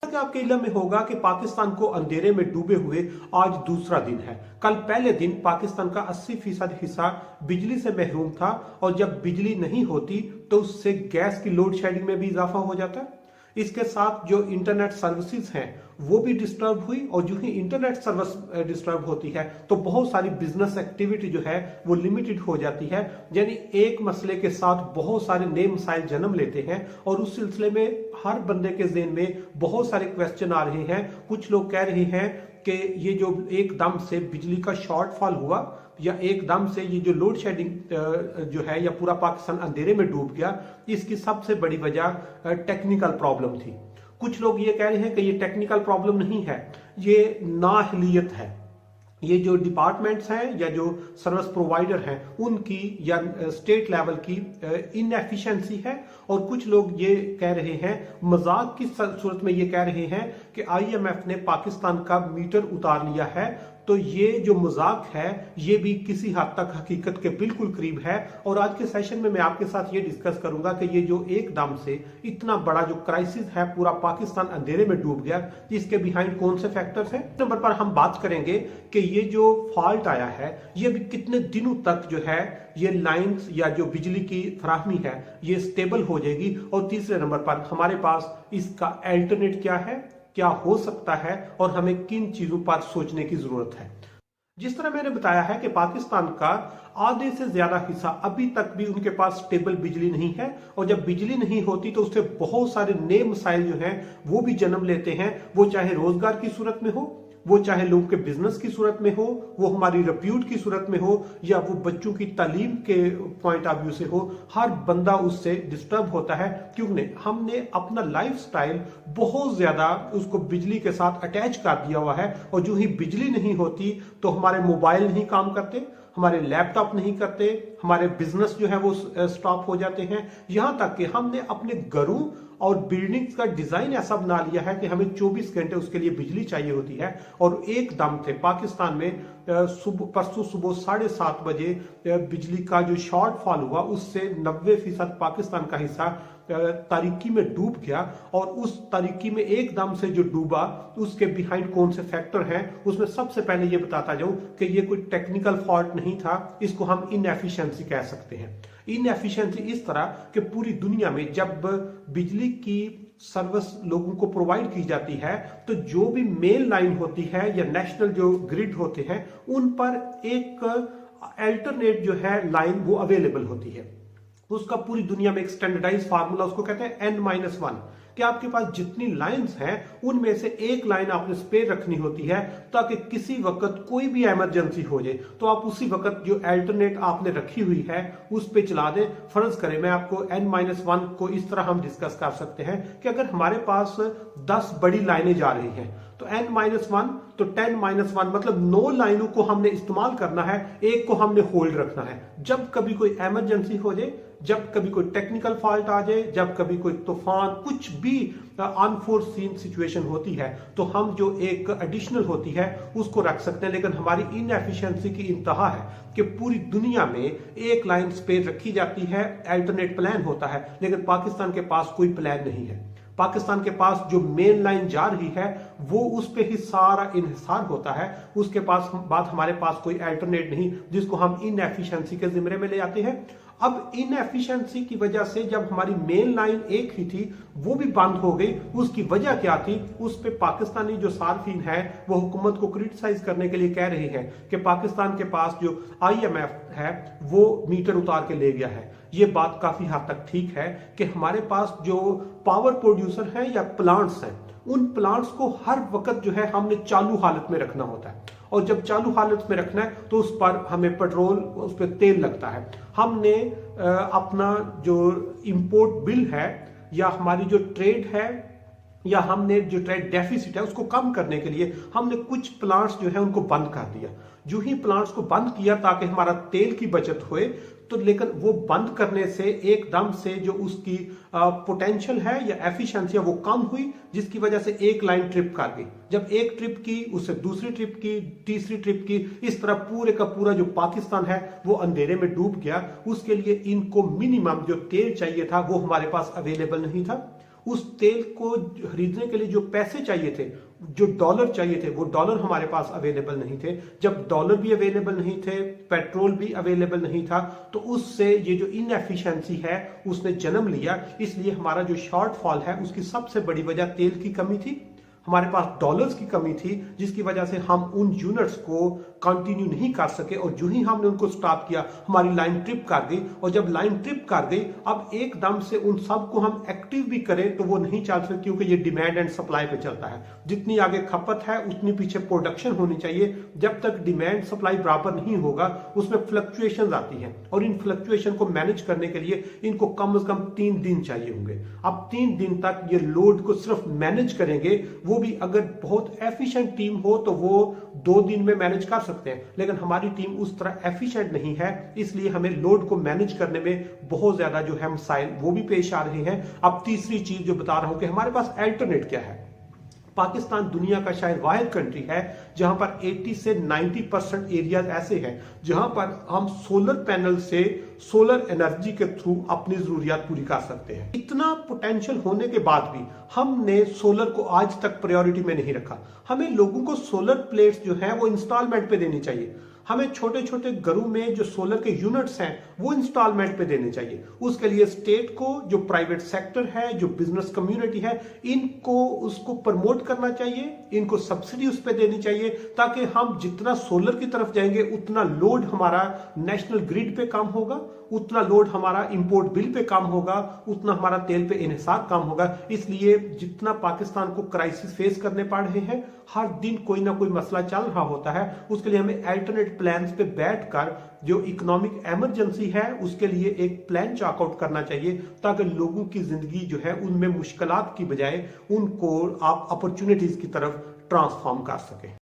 कि आपके इल्म में होगा कि पाकिस्तान को अंधेरे में डूबे हुए आज दूसरा दिन है। कल पहले दिन पाकिस्तान का 80% हिस्सा बिजली से महरूम था और जब बिजली नहीं होती तो उससे गैस की लोड शेडिंग में भी इजाफा हो जाता है। इसके साथ जो इंटरनेट सर्विसेज हैं वो भी डिस्टर्ब हुई और जो ही इंटरनेट सर्विस डिस्टर्ब होती है तो बहुत सारी बिजनेस एक्टिविटी जो है वो लिमिटेड हो जाती है। यानी एक मसले के साथ बहुत सारे नए मसाइल जन्म लेते हैं और उस सिलसिले में हर बंदे के ज़हन में बहुत सारे क्वेश्चन आ रहे हैं। कुछ लोग कह रहे हैं कि ये जो एकदम से बिजली का शॉर्टफॉल हुआ या एकदम से ये जो लोड शेडिंग जो है या पूरा पाकिस्तान अंधेरे में डूब गया, इसकी सबसे बड़ी वजह टेक्निकल प्रॉब्लम थी। कुछ लोग ये कह रहे हैं कि ये टेक्निकल प्रॉब्लम नहीं है, ये नाअहलियत है। ये जो डिपार्टमेंट्स हैं या जो सर्विस प्रोवाइडर हैं उनकी या स्टेट लेवल की इनएफिशिएंसी है। और कुछ लोग ये कह रहे हैं, मजाक की सूरत में ये कह रहे हैं कि आईएमएफ ने पाकिस्तान का मीटर उतार लिया है। तो ये जो मजाक है ये भी किसी हद तक हकीकत के बिल्कुल करीब है। और आज के सेशन में मैं आपके साथ ये डिस्कस करूंगा कि ये जो एकदम से इतना बड़ा जो क्राइसिस है, पूरा पाकिस्तान अंधेरे में डूब गया, इसके बिहाइंड कौन से फैक्टर्स हैं। नंबर पर हम बात करेंगे कि ये जो फॉल्ट आया है ये भी कितने दिनों तक जो है ये लाइंस या जो बिजली की फराहमी है ये स्टेबल हो जाएगी। और तीसरे नंबर पर हमारे पास इसका अल्टरनेट क्या है, क्या हो सकता है और हमें किन चीजों पर सोचने की जरूरत है। जिस तरह मैंने बताया है कि पाकिस्तान का आधे से ज्यादा हिस्सा अभी तक भी उनके पास स्टेबल बिजली नहीं है और जब बिजली नहीं होती तो उससे बहुत सारे नए मसाइल जो हैं वो भी जन्म लेते हैं। वो चाहे रोजगार की सूरत में हो, वो चाहे लोगों के बिजनेस की सूरत में हो, वो हमारी रिप्यूट की सूरत में हो या वो बच्चों की तालीम के पॉइंट ऑफ व्यू से हो। हर बंदा उससे डिस्टर्ब होता है क्योंकि हमने अपना लाइफस्टाइल बहुत ज्यादा उसको बिजली के साथ अटैच कर दिया हुआ है। और जो ही बिजली नहीं होती तो हमारे मोबाइल नहीं काम करते, हमारे लैपटॉप नहीं करते, हमारे बिजनेस जो है वो स्टॉप हो जाते हैं। यहां तक कि हमने अपने घरों और बिल्डिंग्स का डिजाइन ऐसा बना लिया है कि हमें 24 घंटे उसके लिए बिजली चाहिए होती है। और एकदम से पाकिस्तान में परसों सुबह 7:30 बजे बिजली का जो शॉर्टफॉल हुआ उससे 90% पाकिस्तान का हिस्सा तारीकी में डूब गया। और उस तारीकी में एकदम से जो डूबा उसके बिहाइंड कौन से फैक्टर हैं, उसमें सबसे पहले ये बताता जाऊं कि ये कोई टेक्निकल फॉल्ट नहीं था, इसको हम इनएफिशिएंसी कह सकते हैं। इनएफिशिएंसी इस तरह कि पूरी दुनिया में जब बिजली की सर्विस लोगों को प्रोवाइड की जाती है तो जो भी मेन लाइन होती है या नेशनल जो ग्रिड होते हैं उन पर एक अल्टरनेट जो है लाइन वो अवेलेबल होती है। उसका पूरी दुनिया में एक स्टैंडर्डाइज फार्मूला उसको कहते हैं N-1 कि आपके पास जितनी लाइंस हैं उनमें से एक लाइन आपने स्पेयर रखनी होती है ताकि किसी वक्त कोई भी इमरजेंसी हो जाए तो आप उसी वक्त जो अल्टरनेट आपने रखी हुई है उस पे चला दें। फर्ज करें मैं आपको N-1 को इस तरह हम डिस्कस कर सकते हैं कि अगर हमारे पास 10 बड़ी लाइनें जा रही हैं तो N-1 तो 10-1 मतलब 9 लाइनों को हमने इस्तेमाल करना है, एक को हमने होल्ड रखना है। जब कभी कोई इमरजेंसी हो जाए, जब कभी कोई टेक्निकल फॉल्ट आ जाए, जब कभी कोई तूफान कुछ भी अनफोर्सीन सिचुएशन होती है तो हम जो एक एडिशनल होती है उसको रख सकते हैं। लेकिन हमारी इनएफिशिएंसी की इंतहा है कि पूरी दुनिया में एक लाइन स्पेयर रखी जाती है, अल्टरनेट प्लान होता है, लेकिन पाकिस्तान के पास कोई प्लान नहीं है। पाकिस्तान के पास जो मेन लाइन जा रही है वो उस पे ही सारा इन्हिसार होता है। उसके पास बाद हमारे पास कोई अल्टरनेट नहीं जिसको हम इनएफिशिएंसी के जिम्मे में ले आते हैं। अब इनएफिशिएंसी की वजह से जब हमारी मेन लाइन एक ही थी वो भी बंद हो गई, उसकी वजह क्या थी, उस पे पाकिस्तानी जो सार्फिन है वो हुकूमत को क्रिटिसाइज करने के लिए कह रहे हैं कि पाकिस्तान के पास जो आईएमएफ है वो मीटर उतार के ले गया है। ये बात काफी हद तक ठीक है कि हमारे पास जो पावर प्रोड्यूसर हैं या प्लांट्स हैं उन प्लांट्स को हर वक्त जो है हमने चालू हालत में रखना होता है। और जब चालू हालत में रखना है तो उस पर हमें पेट्रोल, उस पर तेल लगता है। हमने अपना जो इंपोर्ट बिल है या हमारी जो ट्रेड है या हमने जो ट्रेड डेफिसिट है उसको कम करने के लिए हमने कुछ प्लांट्स जो है उनको बंद कर दिया। जो ही प्लांट्स को बंद किया ताकि हमारा तेल की बचत होए तो लेकिन वो बंद करने से एकदम से जो उसकी पोटेंशियल है या एफिशिएंसी है वो कम हुई, जिसकी वजह से एक लाइन ट्रिप कर गई। जब एक ट्रिप की उससे दूसरी ट्रिप की, तीसरी ट्रिप की, इस तरह पूरे का पूरा जो पाकिस्तान है वो अंधेरे में डूब गया। उसके लिए इनको मिनिमम जो तेल चाहिए था वो हमारे पास अवेलेबल नहीं था। उस तेल को खरीदने के लिए जो पैसे चाहिए थे, जो डॉलर चाहिए थे, वो डॉलर हमारे पास अवेलेबल नहीं थे। जब डॉलर भी अवेलेबल नहीं थे, पेट्रोल भी अवेलेबल नहीं था, तो उससे ये जो इनएफिशिएंसी है उसने जन्म लिया। इसलिए हमारा जो शॉर्टफॉल है उसकी सबसे बड़ी वजह तेल की कमी थी, हमारे पास डॉलर्स की कमी थी, जिसकी वजह से हम उन यूनिट्स को कंटिन्यू नहीं कर सके। और जो ही हमने उनको स्टॉप किया, हमारी लाइन ट्रिप कर गई। और जब लाइन ट्रिप कर गई, अब एकदम से उन सब को हम एक्टिव भी करें तो वो नहीं चल सकते, क्योंकि ये डिमांड एंड सप्लाई पे चलता है। जितनी आगे खपत है उतनी पीछे प्रोडक्शन होनी चाहिए। जब तक डिमांड सप्लाई बराबर नहीं होगा, उसमें फ्लक्चुएशन आती है, और इन फ्लक्चुएशन को मैनेज करने के लिए इनको कम से कम 3 दिन चाहिए होंगे। अब 3 दिन तक ये लोड को सिर्फ मैनेज करेंगे, वो भी अगर बहुत एफिशिएंट टीम हो तो वो 2 दिन में मैनेज कर सकते हैं, लेकिन हमारी टीम उस तरह एफिशिएंट नहीं है। इसलिए हमें लोड को मैनेज करने में बहुत ज्यादा जो है मसाइल वो भी पेश आ रहे हैं। अब तीसरी चीज जो बता रहा हूं कि हमारे पास अल्टरनेट क्या है। पाकिस्तान दुनिया का शायद वाहिद कंट्री है जहां पर 80 से 90% एरियाज ऐसे हैं जहां पर हम सोलर पैनल से सोलर एनर्जी के थ्रू अपनी जरूरियात पूरी कर सकते हैं। इतना पोटेंशियल होने के बाद भी हमने सोलर को आज तक प्रायोरिटी में नहीं रखा। हमें लोगों को सोलर प्लेट्स जो है वो इंस्टॉलमेंट पे देनी चाहिए। हमें छोटे छोटे घरों में जो सोलर के यूनिट्स हैं वो इंस्टॉलमेंट पे देने चाहिए। उसके लिए स्टेट को, जो प्राइवेट सेक्टर है, जो बिजनेस कम्युनिटी है, इनको उसको प्रमोट करना चाहिए, इनको सब्सिडी उस पर देनी चाहिए, ताकि हम जितना सोलर की तरफ जाएंगे उतना लोड हमारा नेशनल ग्रिड पे कम होगा, उतना लोड हमारा इंपोर्ट बिल पे कम होगा, उतना हमारा तेल पे इन्हिसार कम होगा। इसलिए जितना पाकिस्तान को क्राइसिस फेस करने पड़ रहे हैं, हर दिन कोई ना कोई मसला चल रहा होता है, उसके लिए हमें अल्टरनेट प्लान्स पे बैठकर जो इकोनॉमिक इमरजेंसी है उसके लिए एक प्लान चार्ट करना चाहिए, ताकि लोगों की जिंदगी जो है उनमें मुश्किलात की बजाय उनको आप अपॉर्चुनिटीज की तरफ ट्रांसफॉर्म कर सके।